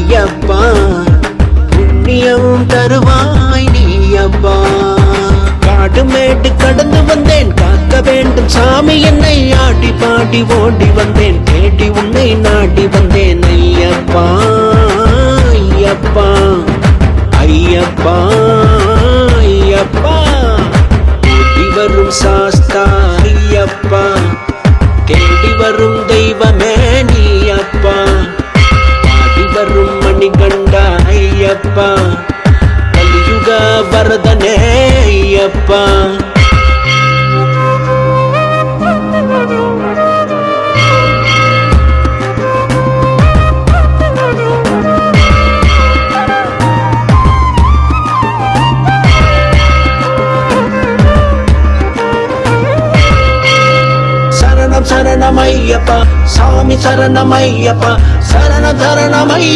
ஐயப்பா புண்ணியம் தருவாய் நீயப்பா. காடு மேடு கடந்து வந்தேன் காக்க வேண்டும் சாமி என்னை ஆடி பாடி ஓடி வந்தேன் தேடி உன்னை நாடி வந்தேன் ஐயப்பா ஐயப்பா ஐயப்பா ஐயப்பா. ஓடி வரும் சாஸ்தா ஐயப்பா தேடி வரும் தெய்வமே நீயப்பா. பாடி வரும் மணிகண்டா ஐயப்பா கலியுக வரதனே ஐயப்பா. சரணம் சரணம் ஐயப்பா சாமி சரணம் ஐயப்பா சரணம் சரணம் ஐயப்பா.